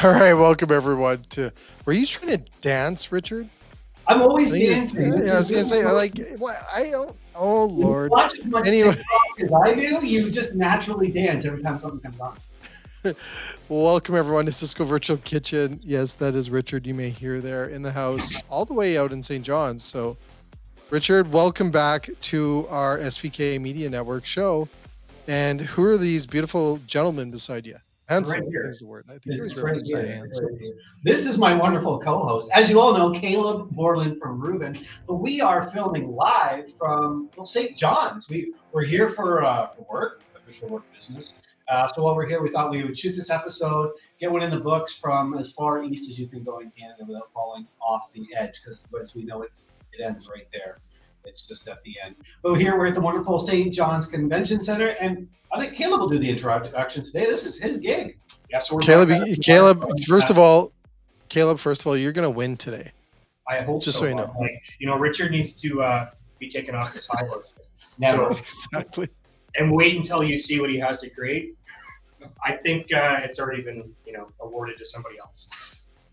All right, welcome everyone to. Were you trying to dance, Richard? I'm always dancing. Yeah, I was gonna say, like, what? I don't. Oh Lord. You watch as much Anyway, TikTok as I do, you just naturally dance every time something comes on. well, welcome everyone to Cisco Virtual Kitchen. Yes, that is Richard. You may hear there in the house, all the way out in St. John's. So, Richard, welcome back to our SVK Media Network show. And who are these beautiful gentlemen beside you? Handsome is the word. I think it's right handsome. This is my wonderful co-host. As you all know, Caleb Borland from Reuben. But we are filming live from St. John's. We're here for work, official work business. So while we're here, we thought we would shoot this episode, get one in the books from as far east as you can go in Canada without falling off the edge, because as we know, it ends right there. It's just at the end. But here we're at the wonderful St. John's Convention Center, and I think Caleb will do the introduction today. This is his gig. Yeah, so Caleb. First of all, you're going to win today. I hope just so you know. Richard needs to be taken off his high horse. Exactly. And wait until you see what he has to create. I think it's already been, awarded to somebody else.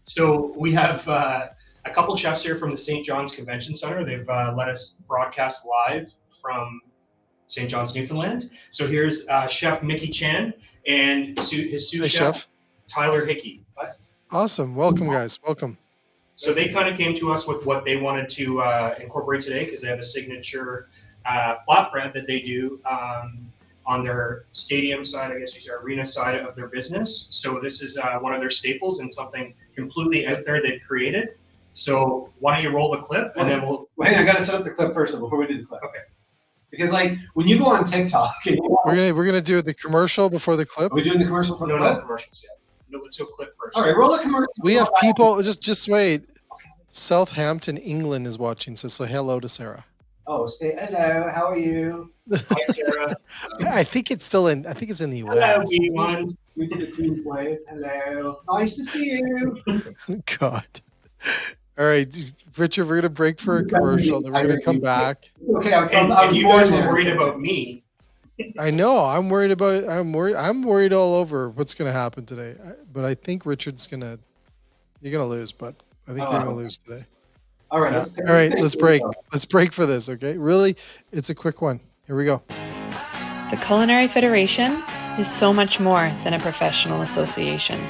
So we have a couple chefs here from the St. John's Convention Center. They've let us broadcast live from St. John's, Newfoundland. So here's Chef Mickey Chan and his sous chef, Tyler Hickey. Awesome. Welcome, guys. Welcome. So they kind of came to us with what they wanted to incorporate today, because they have a signature flatbread that they do on their stadium side, I guess you say arena side of their business. So this is one of their staples and something completely out there they've created. So why don't you roll the clip and then we'll... Wait, I got to set up the clip first before we do the clip. Okay. Because when you go on TikTok... We're gonna do the commercial before the clip? Are we doing the commercial for the clip? No commercials yet. No, let's go clip first. All right, roll the commercial. We have people... Just wait. Okay. Southampton, England is watching, so say hello to Sarah. Oh, say hello. How are you? Hi, Sarah. I think it's in the US. Hello, everyone. We did the Queen's Wave. Hello. Nice to see you. God. All right, Richard, we're gonna break for a commercial. Then we're gonna come back. Okay, if you guys were worried about me, I know. I'm worried all over what's gonna happen today. But I think Richard's you're gonna lose. But I think you're gonna lose today. All right. All right. Let's break. Let's break for this. Okay. Really, it's a quick one. Here we go. The Culinary Federation is so much more than a professional association.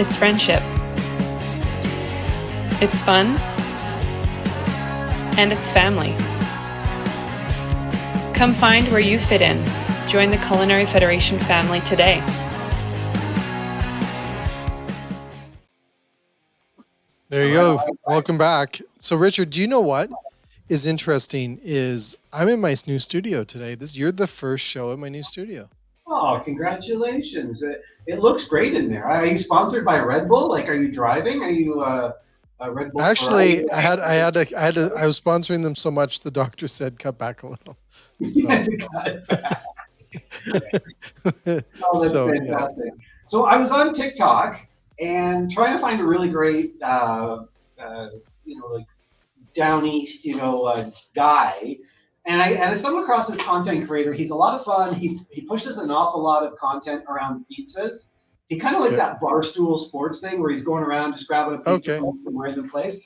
It's friendship. It's fun. And it's family. Come find where you fit in. Join the Culinary Federation family today. There you go. Welcome back. So, Richard, do you know what is interesting is I'm in my new studio today. You're the first show in my new studio. Oh, congratulations. It looks great in there. Are you sponsored by Red Bull? Like, are you driving? Are you a Red Bull? Actually, I was sponsoring them so much the doctor said cut back a little. So, that's fantastic. Yeah. So I was on TikTok and trying to find a really great, down east, guy. And I stumbled across this content creator. He's a lot of fun. He pushes an awful lot of content around pizzas. He kind of like that Barstool Sports thing where he's going around just grabbing a pizza from some random place.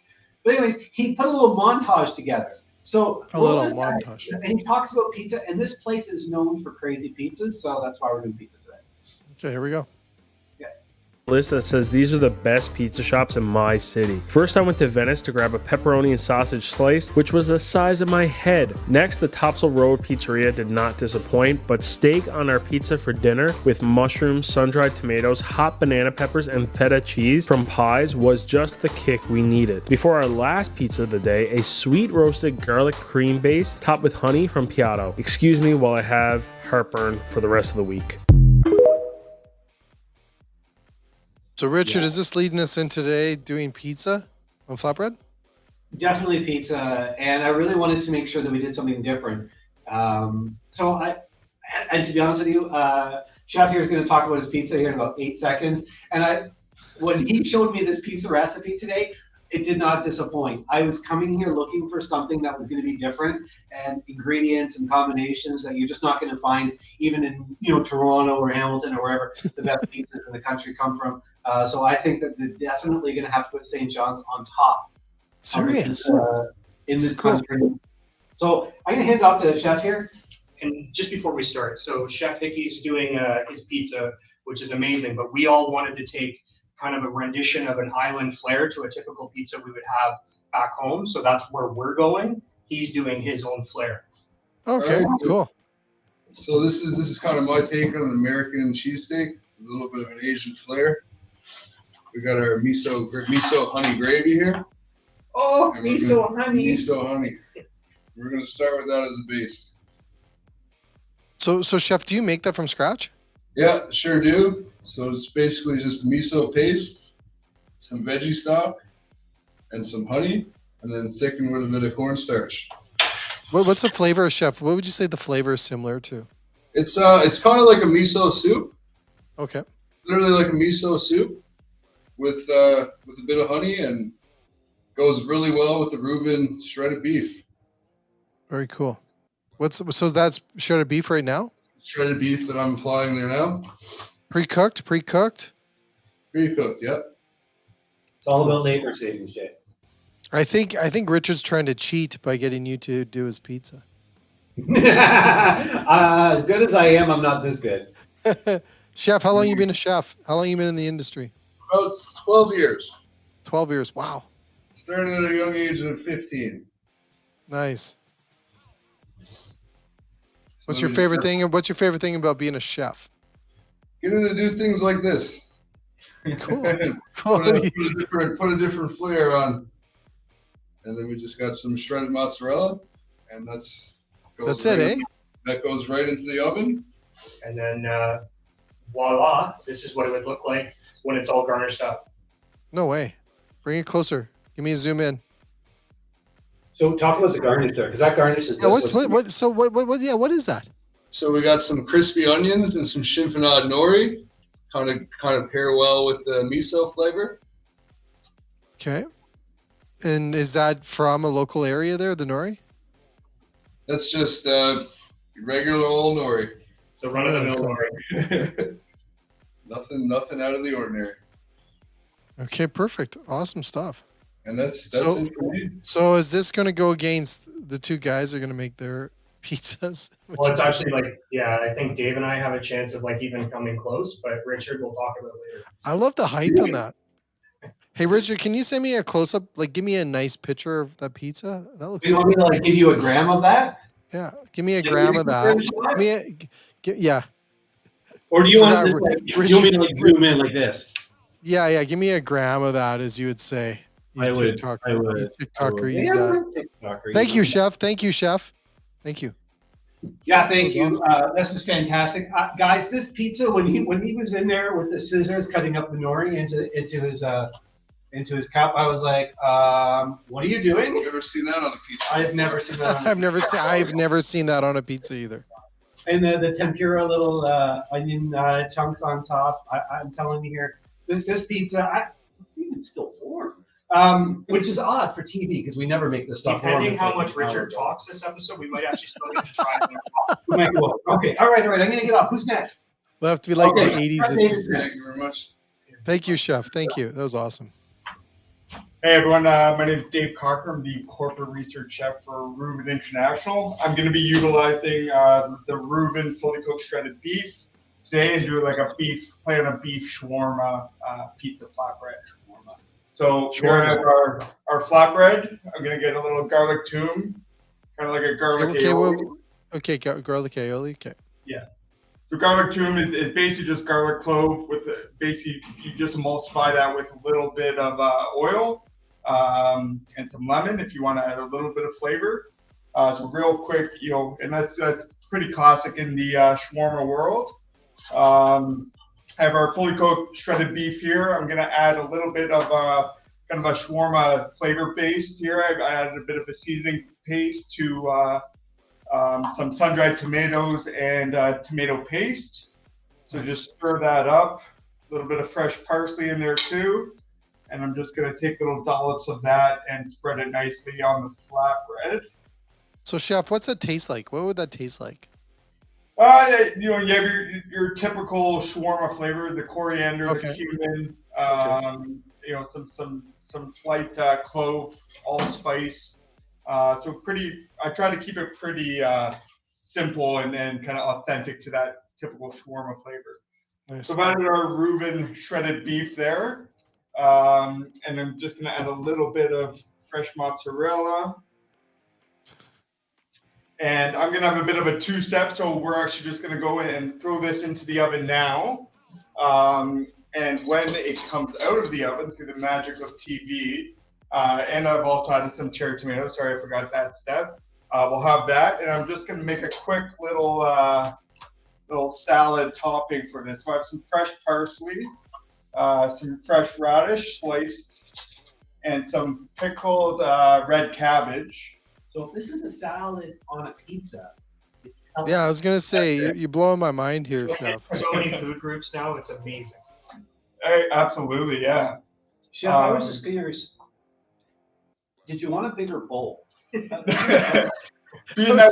But anyways, he put a little montage together. So a little montage. And he talks about pizza. And this place is known for crazy pizzas. So that's why we're doing pizza today. Okay, here we go. List that says these are the best pizza shops in my city. First, I went to Venice to grab a pepperoni and sausage slice, which was the size of my head. Next, the Topsail Road Pizzeria did not disappoint, but steak on our pizza for dinner with mushrooms, sun-dried tomatoes, hot banana peppers, and feta cheese from Pies was just the kick we needed. Before our last pizza of the day, a sweet roasted garlic cream base topped with honey from Piatto. Excuse me while I have heartburn for the rest of the week. So, Richard, is this leading us in today doing pizza on flatbread? Definitely pizza, and I really wanted to make sure that we did something different. And to be honest with you, Chef here is going to talk about his pizza here in about 8 seconds. And when he showed me this pizza recipe today, it did not disappoint. I was coming here looking for something that was going to be different and ingredients and combinations that you're just not going to find even in Toronto or Hamilton or wherever the best pizzas in the country come from. So I think that they're definitely going to have to put St. John's on top. Serious? In this Cool. country. So I'm going to hand it off to the chef here. And just before we start, so Chef Hickey's doing his pizza, which is amazing, but we all wanted to take kind of a rendition of an island flair to a typical pizza we would have back home. So that's where we're going. He's doing his own flair. Okay, cool. So this is kind of my take on an American cheesesteak, a little bit of an Asian flair. We got our miso honey gravy here. Oh, miso honey. Miso honey. We're gonna start with that as a base. So chef, do you make that from scratch? Yeah, sure do. So it's basically just miso paste, some veggie stock, and some honey, and then thickened with a bit of cornstarch. What's the flavor, chef? What would you say the flavor is similar to? It's kind of like a miso soup. Okay. Literally like a miso soup with a bit of honey, and goes really well with the Reuben shredded beef. Very cool. So that's shredded beef right now? Shredded beef that I'm applying there now. Pre-cooked? Pre-cooked, yep. It's all about labor savings, Jay. I think Richard's trying to cheat by getting you to do his pizza. As good as I am, I'm not this good. Chef, how long you been a chef? How long you been in the industry? About 12 years. 12 years. Wow. Started at a young age of 15. Nice. What's your favorite thing? What's your favorite thing about being a chef? Getting to do things like this. Cool. Put a different flair on. And then we just got some shredded mozzarella, and that's it, eh? That goes right into the oven. And then voila, this is what it would look like when it's all garnished up. No way. Bring it closer. Give me a zoom in. So talk about the garnish there, because that garnish is. Yeah, what is that? So we got some crispy onions and some chiffonade nori, kind of pair well with the miso flavor. Okay. And is that from a local area there, the nori? That's just regular old nori. So run of the mill nori. Nothing out of the ordinary. Okay, perfect. Awesome stuff. And that's So- it for me. So is this going to go against the two guys that are going to make their pizzas? Well, it's actually I think Dave and I have a chance of even coming close, but Richard we'll talk about later. I love the height on that. Hey, Richard, can you send me a close-up? Give me a nice picture of that pizza. That looks You want me to give you a gram of that? Yeah, give me a gram of that. Yeah. Or do you want Forgot this, do you want me to zoom in like this? Yeah. Give me a gram of that, as you would say. You I would. TikToker, use Yeah, that. Thank you, chef. Thank you. Yeah, thank you. That This is fantastic, guys. This pizza, when he was in there with the scissors cutting up the nori into his cup, I was like, "What are you doing?" You ever seen that on a pizza? I've never seen that. I've never seen that on a pizza either. And the tempura little onion chunks on top. I'm telling you here, this pizza, it's even still warm. Which is odd for TV because we never make this stuff. Depending how much Richard talks this episode, we might actually still get to try it. Okay, all right. I'm gonna get off. Who's next? We'll have to be like Okay. the 80s. Thank you very much. Thank you, chef. Thank you. That was awesome. Hey everyone, my name is Dave Cocker. I'm the corporate research chef for Reuben International. I'm going to be utilizing the Reuben fully cooked shredded beef today and do play on a beef shawarma pizza flatbread shawarma. So here I have our flatbread. I'm going to get a little garlic toom, kind of like a garlic aioli. Garlic aioli. Okay. Yeah. So garlic toom is basically just garlic clove with basically you just emulsify that with a little bit of oil and some lemon if you want to add a little bit of flavor. So real quick, and that's pretty classic in the shawarma world. I have our fully cooked shredded beef here. I'm going to add a little bit of kind of a shawarma flavor base here. I've added a bit of a seasoning paste to some sun-dried tomatoes and tomato paste. So just stir that up. A little bit of fresh parsley in there too. and I'm just going to take little dollops of that and spread it nicely on the flatbread. So, chef, what's that taste like? What would that taste like? You have your typical shawarma flavors: the coriander, the cumin, some slight clove, allspice. So I try to keep it pretty simple and kind of authentic to that typical shawarma flavor. Nice. So I've added our Reuben shredded beef there, and I'm just going to add a little bit of fresh mozzarella. And I'm going to have a bit of a two-step, so we're actually just going to go in and throw this into the oven now. And when it comes out of the oven through the magic of TV, and I've also added some cherry tomatoes. Sorry, I forgot that step. We'll have that, and I'm just going to make a quick little salad topping for this. So I have some fresh parsley, some fresh radish sliced, and some pickled red cabbage. So this is a salad on a pizza. It's Yeah, I was gonna say you're blowing my mind here, chef. So many food groups now, it's amazing. Absolutely, yeah. Chef, I was just curious. Did you want a bigger bowl? Being that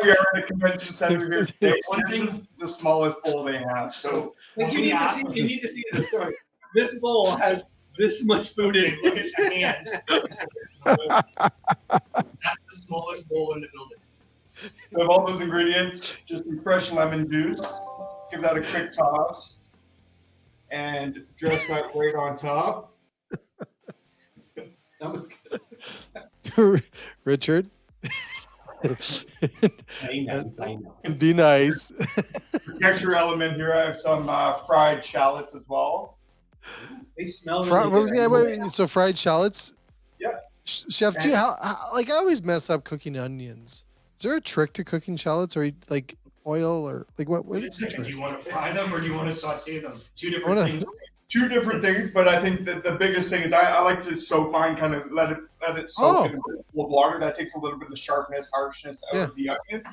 we are in a convention center here today, this is the smallest bowl they have. So Like, you need to see the story. This bowl has this much food in it. Look at your hand. That's the smallest bowl in the building. So of all those ingredients, just some fresh lemon juice. Give that a quick toss. And dress that right on top. That was good. Richard. I know. Be nice. Texture element here. I have some fried shallots as well. They smell really good. So fried shallots. Yeah. Chef, do you like? I always mess up cooking onions. Is there a trick to cooking shallots, or like oil, or like what? What's the trick? Do you want to fry them or do you want to saute them? Two different things. Two different things, but I think that the biggest thing is I like to soak mine, kind of let it soak in cold water. That takes a little bit of the sharpness, harshness out of the onion.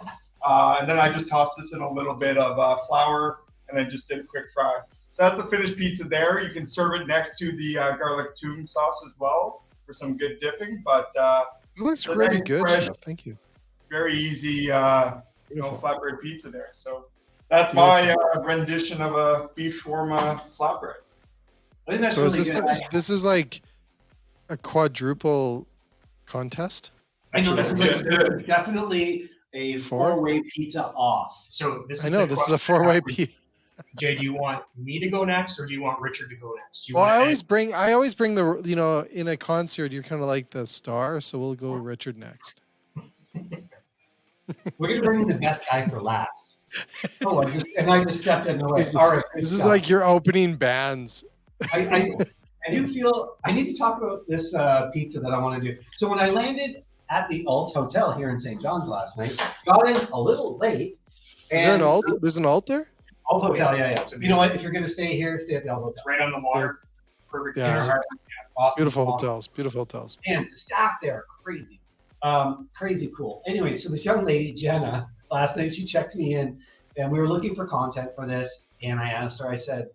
And then I just toss this in a little bit of flour and then just did a quick fry. So that's the finished pizza there. You can serve it next to the garlic toom sauce as well for some good dipping. But it looks really good, chef. Thank you. Very easy, flatbread pizza there. So that's my rendition of a beef shawarma flatbread. I think that's so really is this good. this is like a quadruple contest? I know this is definitely a four-way pizza off. So this is this is a four-way pizza. Jay, do you want me to go next or do you want Richard to go next? I always bring the in a concert you're kind of like the star, so we'll go Richard next. We're gonna bring in the best guy for last. I just stepped in the way. All right, this is like your opening bands. I do feel I need to talk about this pizza that I want to do. So when I landed at the Alt Hotel here in St. John's last night, got in a little late. Is there an Alt? There's an Alt there? Alt Hotel, yeah. You know what? If you're going to stay here, stay at the Alt Hotel. It's right on the water. Perfect. Yeah. Awesome. Beautiful hotels. And the staff there are crazy. Crazy cool. Anyway, so this young lady, Jenna, last night she checked me in and we were looking for content for this. And I asked her, I said,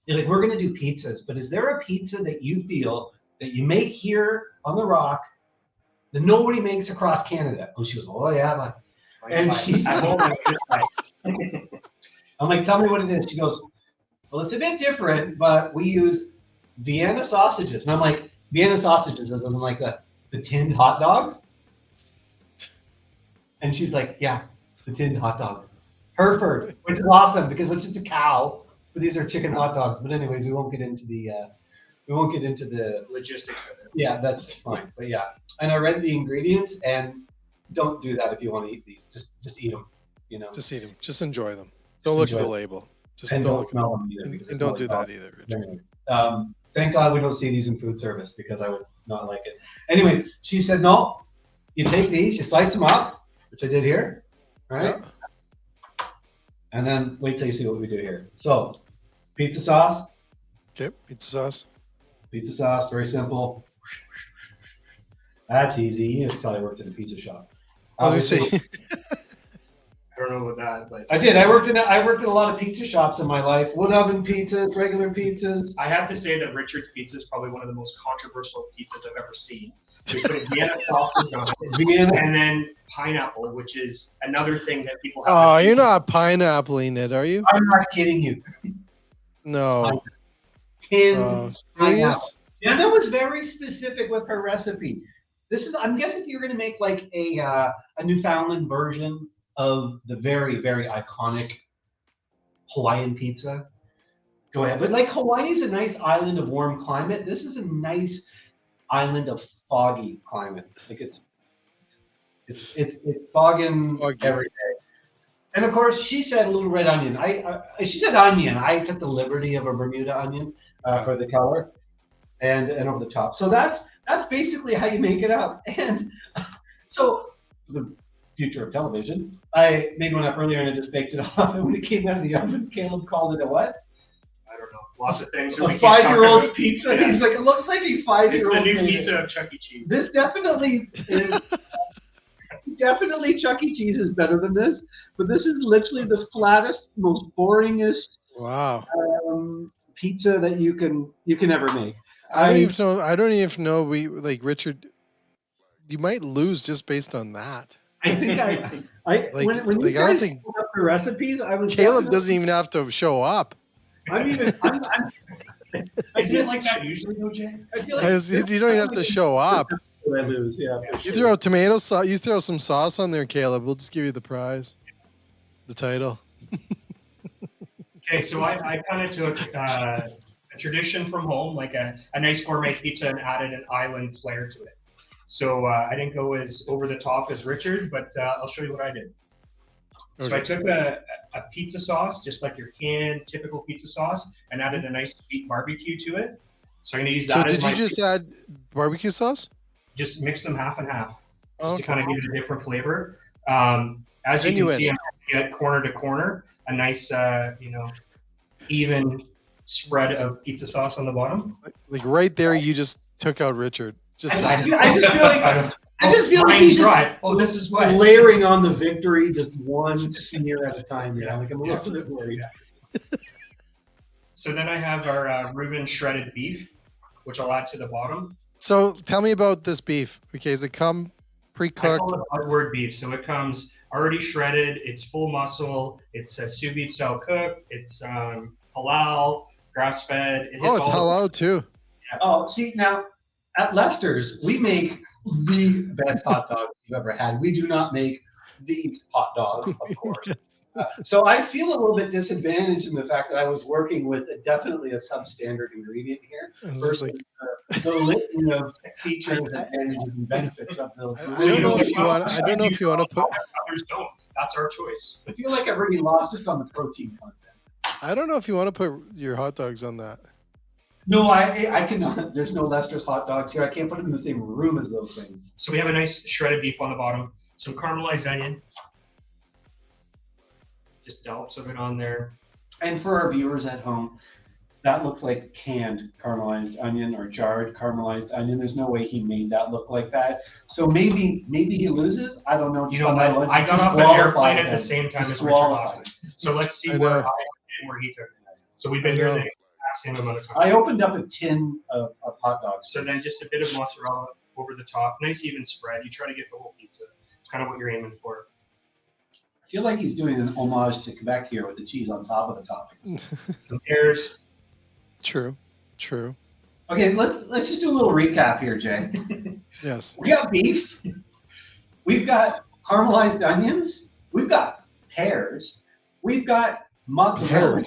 we're going to do pizzas, but is there a pizza that you feel that you make here on the Rock that nobody makes across Canada? And she goes, oh yeah. And she's I'm like, tell me what it is. She goes, well, it's a bit different, but we use Vienna sausages. And I'm like, Vienna sausages, as in like the tinned hot dogs? And she's like, yeah, the tinned hot dogs. Hereford, which is awesome because which is a cow, but these are chicken hot dogs. But anyways, we won't get into the logistics of it. Yeah, that's fine. But yeah, and I read the ingredients, and don't do that if you want to eat these. Just eat them. Just eat them. Just enjoy them. Don't look at the label. Just don't look at them either. And don't do that either, Richard. Thank God we don't see these in food service because I would not like it. Anyway, she said, no, you take these, you slice them up, which I did here, right? Yeah. And then wait till you see what we do here. So, pizza sauce. Okay, pizza sauce. Pizza sauce, very simple. That's easy. You have to tell I worked in a pizza shop. I was going to say. I don't know about that, but I did. I worked in a lot of pizza shops in my life. Wood oven pizzas, regular pizzas. I have to say that Richard's Pizza is probably one of the most controversial pizzas I've ever seen. They put Vienna sausage on it, Vienna. and then pineapple, which is another thing that people have. Oh, you're not pineappling it, are you? I'm not kidding you. No. Tin Oh, pineapple. serious? Jenna was very specific with her recipe. I'm guessing you're going to make like a Newfoundland version of the very, very iconic Hawaiian pizza. Go ahead. But like Hawaii is a nice island of warm climate. This is a nice island of foggy climate. Like it's fogging Foggy. every day. And of course, she said a little red onion. She said onion. I took the liberty of a Bermuda onion for the color and over the top. So that's basically how you make it up. And so the future of television, I made one up earlier and I just baked it off. And when it came out of the oven, Caleb called it a what? I don't know. Lots of things. A 5-year-old's pizza. Yeah. He's like, it looks like a 5-year-old. It's the new made pizza it. of Chuck E. Cheese. This definitely is. Definitely Chuck E. Cheese is better than this, but this is literally the flattest, most boringest Wow. pizza that you can ever make. I don't even know. Richard, you might lose just based on that. I think when you I don't guys think pulled up the recipes, I was Caleb doesn't even have to show up. Isn't it like that usually, though, Jay? I feel like You don't even have to show up. I lose. Yeah. You throw tomato sauce. You throw some sauce on there, Caleb. We'll just give you the prize, the title. Okay, so I kind of took a tradition from home, like a nice gourmet pizza, and added an island flair to it. So I didn't go as over the top as Richard, but I'll show you what I did. Okay. So I took a pizza sauce, just like your canned typical pizza sauce, and added a nice sweet barbecue to it. So I'm going to use that. So did you just add barbecue sauce? Just mix them half and half, just Okay. to kind of give it a different flavor. As you can see, I'm going to get corner to corner, a nice, even spread of pizza sauce on the bottom. Like right there, you just took out Richard. Just I just feel like he's right. Oh, this is what layering on the victory, just one smear at a time. Yeah, like I'm a little bit worried. So then I have our Reuben shredded beef, which I'll add to the bottom. So tell me about this beef. Okay, does it come I pre-cooked? call it Buzzword beef. So it comes already shredded. It's full muscle. It's a sous vide style cook. It's halal, grass fed. Oh, it's halal too. Oh, see now at Lester's, we make the best hot dogs you've ever had. We do not make these hot dogs, of course. So I feel a little bit disadvantaged in the fact that I was working with definitely a substandard ingredient here versus the litany of features, advantages, and benefits of those. I don't know if you want. I don't know if you want to put. Others don't. That's our choice. I feel like I've already lost just on the protein content. I don't know if you want to put your hot dogs on that. No, I cannot. There's no Lester's hot dogs here. I can't put them in the same room as those things. So we have a nice shredded beef on the bottom, some caramelized onion. Just dollops of it on there. And for our viewers at home, that looks like canned caramelized onion or jarred caramelized onion. There's no way he made that look like that. So maybe he loses. I don't know. You know what? I got off an airplane at the same time as Richard Lawson. So let's see where I did, where he took it. So we've been here the exact same amount of time. I opened up a tin of hot dogs. So then just a bit of mozzarella over the top. Nice even spread. You try to get the whole pizza. It's kind of what you're aiming for. I feel like he's doing an homage to Quebec here with the cheese on top of the toppings. There's True. Okay, let's just do a little recap here, Jay. Yes. We got beef. We've got caramelized onions. We've got pears. We've got mozzarella.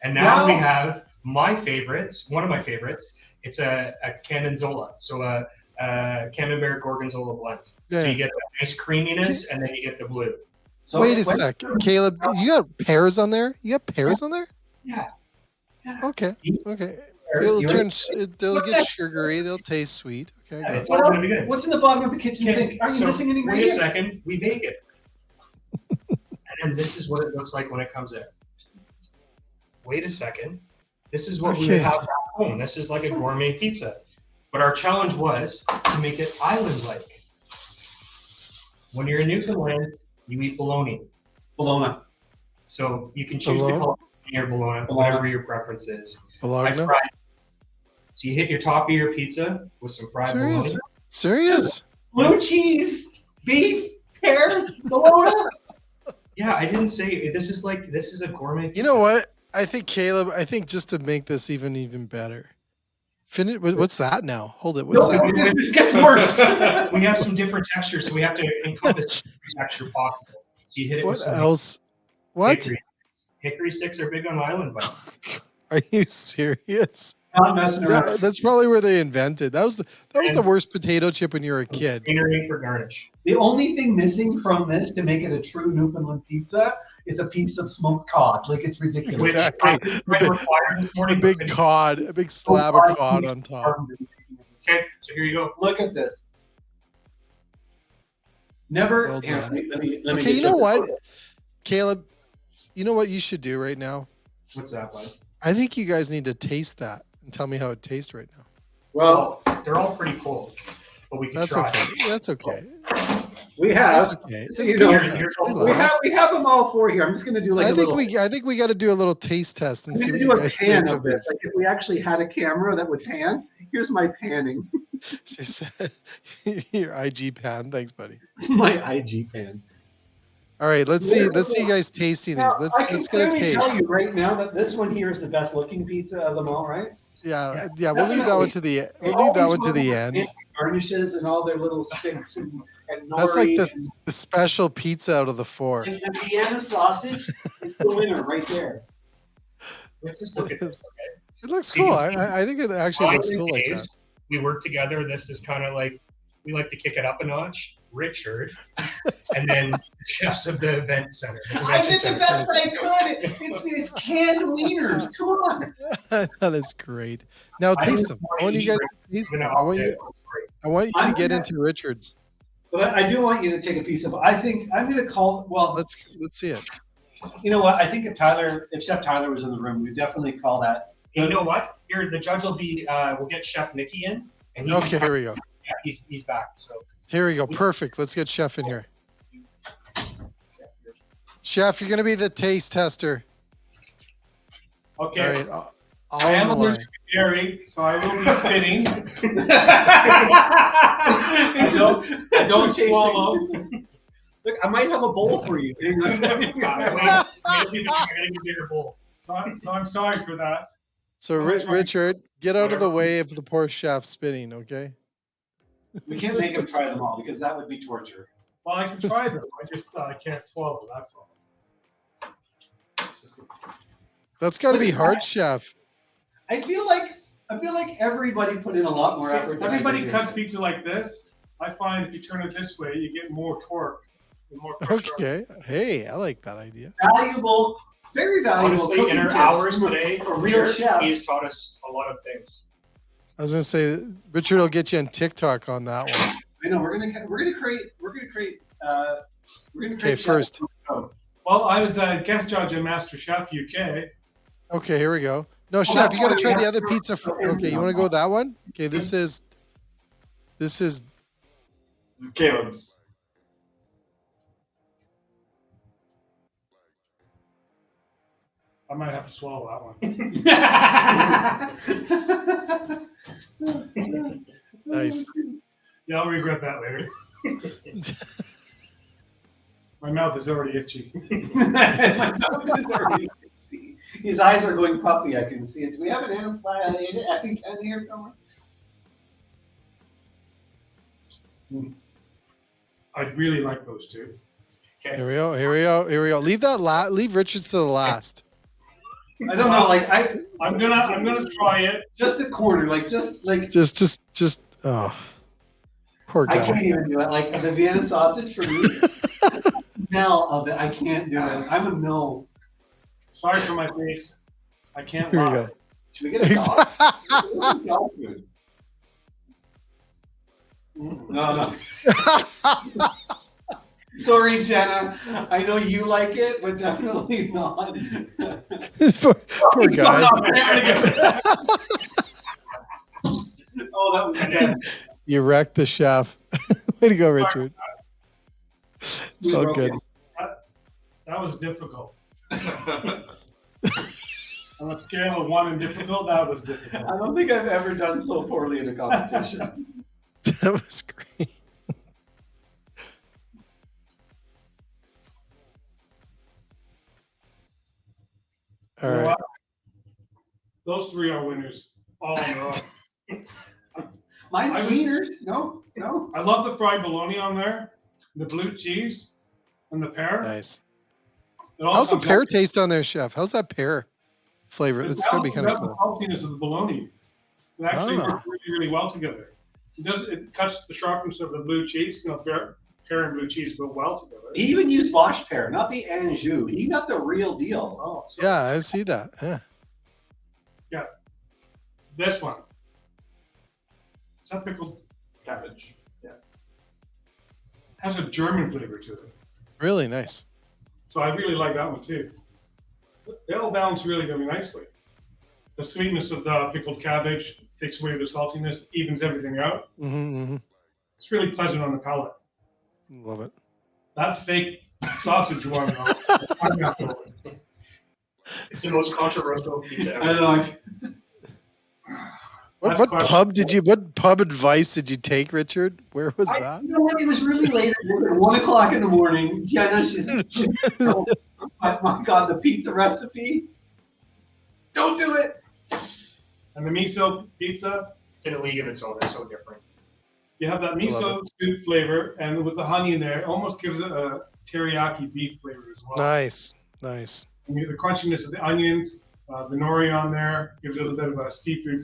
And now we have my favorites, one of my favorites. It's a Cannonzola. So a Camembert Gorgonzola blend. Yeah. So you get the nice creaminess and then you get the blue. So Wait a sec, Caleb. You got pears on there? You got pears on there? Yeah. Okay. It'll get sugary. They'll taste sweet. Okay. Yeah, it's all going to be good. What's in the bottom of the kitchen sink? Are you missing any Wait a ingredients? second. We bake it. And then this is what it looks like when it comes in. Wait a second. This is what we would have at home. This is like a gourmet pizza. But our challenge was to make it island-like. When you're in Newfoundland, you eat bologna. Bologna. So you can choose to Bologna? call it or bologna, whatever your preference is. I Bologna? fried. So you hit your top of your pizza with some fried Serious? bologna. Serious? Blue cheese, beef, pears, bologna. Yeah, I didn't say this is a gourmet. You know what? I think Caleb. I think just to make this even better. Finish. What's that now? Hold it. What's that? This gets worse. We have some different textures, so we have to encompass every texture possible. So you hit it with What some else? What? Hickory sticks are big on island, but Are you serious? Not messing around. That's probably where they invented. That was the worst potato chip when you were a kid. greenery for garnish. The only thing missing from this to make it a true Newfoundland pizza is a piece of smoked cod. Like, it's ridiculous. Which Exactly. I didn't try to require this A morning. big cod, a big slab of cod on top. Okay, so here you go. Look at this. Never. Well Here, done. let me Okay, get you know what, this. Caleb? You know what you should do right now? What's that, bud? I think you guys need to taste that and tell me how it tastes right now. Well, They're all pretty cold, but we can That's try. okay. That's okay. we That's have. okay. So It's you know, pizza. here's It what lasts. We have them all four here. I'm just going to do like I a think little. I think we got to do a little taste test and I'm see going what to do you a guys pan think of of this. this. Like, if we actually had a camera that would pan, here's my panning. Your IG pan, thanks, buddy. It's my IG pan. All right, let's see you guys tasting these. Now, Let's I can get a clearly taste. tell you right now that this one here is the best looking pizza of them all, right? Yeah, we'll leave that one to the end. Garnishes and all their little sticks and That's like nori the special pizza out of the four. and the Vienna sausage is the winner right there. Let's just look at this. Okay. It looks cool. I think it actually looks cool like that. Days, we work together. This is kind of like we like to kick it up a notch. Richard, and then the chefs of the event center. I did the best I could. It's canned wieners. Come on. That is great. Now taste them. I want you guys to taste them. I want you to get into Richard's. But I do want you to take a piece of. I think I'm going to call. Well, Let's see it. you know what? I think if Chef Tyler was in the room, we'd definitely call that. Hey, you know what? Here, the judge will be. We'll get Chef Mickey in, and Okay, here we go. Yeah, he's back. So Here we go. Perfect. Let's get Chef in here. Chef, you're going to be the taste tester. Okay. All right. All I am on the allergic line. to dairy, so I will be spitting. I don't swallow. Look, I might have a bowl for you. you're gonna get a bigger bowl. So I'm sorry for that. So Richard, get out of the way of the poor chef spinning, okay? We can't make him try them all because that would be torture. Well, I can try them. I just can't swallow. That's all. That's got to be hard, chef. I feel like everybody put in a lot more effort. than I Everybody did cuts here. pizza like this. I find if you turn it this way, you get more torque and more pressure. Okay. Hey, I like that idea. Valuable, very valuable. Honestly, in cooking our tips hours from today, a real here, chef. he's taught us a lot of things. I was going to say, Richard will get you on TikTok on that one. I know we're gonna create. Okay, first. Well, I was a guest judge at Master Chef UK. Okay, here we go. No, chef, you got to try the other pizza. Okay, you want to go with that one? Okay, this is This is Caleb's. I might have to swallow that one. nice. Yeah, I'll regret that later. My mouth is already itchy. His eyes are going puppy. I can see it. Do we have an EpiPen here somewhere? I really like those two. Here we go. Here we go. Here we go. Leave that. Leave Richard's to the last. I don't know. Like I'm gonna try it. just the corner. Like just. Oh, poor I guy. can't even do it. Like the Vienna sausage for me. The smell of it. I can't do it. I'm a no. Sorry for my face. I can't Here we lie. go. Should we get a dog? Dog food. No. Sorry, Jenna. I know you like it, but definitely not. poor guy. Oh, that was good. You wrecked the chef. Way to go, Richard. It's all good. That was difficult. On a scale of 1 and difficult, that was difficult. I don't think I've ever done so poorly in a competition. That was great. All You know right. what? Those 3 are winners. All in a row. Mine's I- wieners. No. I love the fried bologna on there, the blue cheese, and the pear. Nice. It all How's the comes pear out- taste on there, Chef? How's that pear flavor? It's going to be kind of The cool. saltiness of the bologna. It actually Ah. works really, really well together. It cuts the sharpness of the blue cheese. Pear and blue cheese go well together. He even used Bosch pear, not the Anjou. He got the real deal. Oh, so Yeah, I see that. Yeah. this one. Is that pickled cabbage? Yeah. Has a German flavor to it. Really nice. So I really like that one too. They all balance really, really nicely. The sweetness of the pickled cabbage takes away the saltiness, evens everything out. Mm-hmm, It's really pleasant on the palate. Love it. That fake sausage one, though, I'm not gonna- It's the most controversial pizza ever. I don't know. What That's pub did you? What pub advice did you take, Richard? Where was that? You know what? It was really late at 1 o'clock in the morning. Jenna, she's oh my God, the pizza recipe. Don't do it. And the miso pizza, It's in a league of its own. It's so different. you have that love miso soup flavor, and with the honey in there, it almost gives it a teriyaki beef flavor as well. Nice. And you get the crunchiness of the onions, the nori on there gives it a bit of a seafood.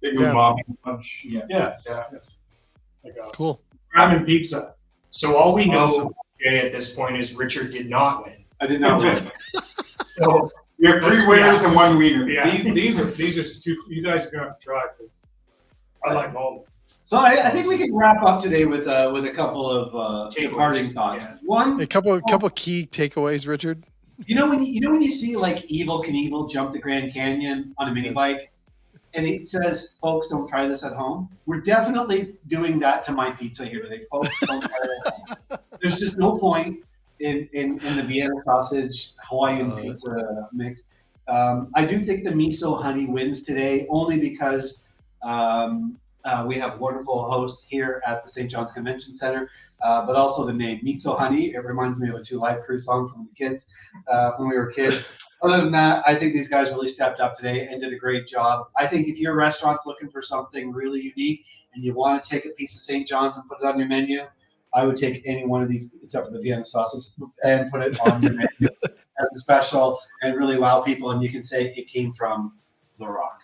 Big Yeah. umami punch. Yeah, Yeah. like a Cool. ramen pizza. So all we know, Awesome. Jay, at this point is Richard did not win. I did not win. So We have 3 winners and 1 wiener. yeah, These are two. You guys are gonna have to try. 'Cause I like all. So I think we can wrap up today with a couple of departing thoughts. Yeah. One, A couple key takeaways, Richard. you know when you see like Evel Knievel jump the Grand Canyon on a mini Yes. bike, and it says, "Folks, don't try this at home." We're definitely doing that to my pizza here today, folks. Don't try it at home. There's just no point in the Vienna sausage Hawaiian pizza mix. I do think the miso honey wins today, only because we have a wonderful host here at the St. John's Convention Center, but also the name Miso Honey. It reminds me of a 2 Live Crew song from the kids when we were kids. Other than that, I think these guys really stepped up today and did a great job. I think if your restaurant's looking for something really unique and you want to take a piece of St. John's and put it on your menu, I would take any one of these, except for the Vienna sausage, and put it on your menu as a special and really wow people. And you can say it came from The Rock.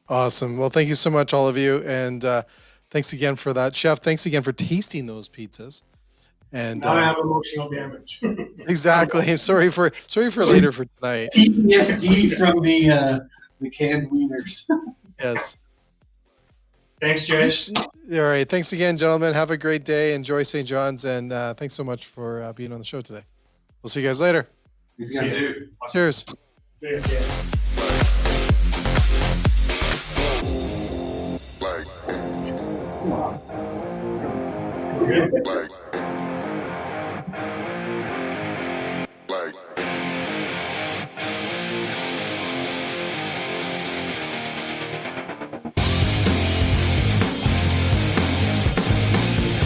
Awesome. Well, thank you so much, all of you, and thanks again for that, Chef. Thanks again for tasting those pizzas. And Now I have emotional damage. exactly. Sorry for later for tonight. PTSD from the canned wieners. Yes. thanks, Jay. All right. Thanks again, gentlemen. Have a great day. Enjoy St. John's, and thanks so much for being on the show today. We'll see you guys later. These See guys you. Cheers. Yeah. Like, Okay. like.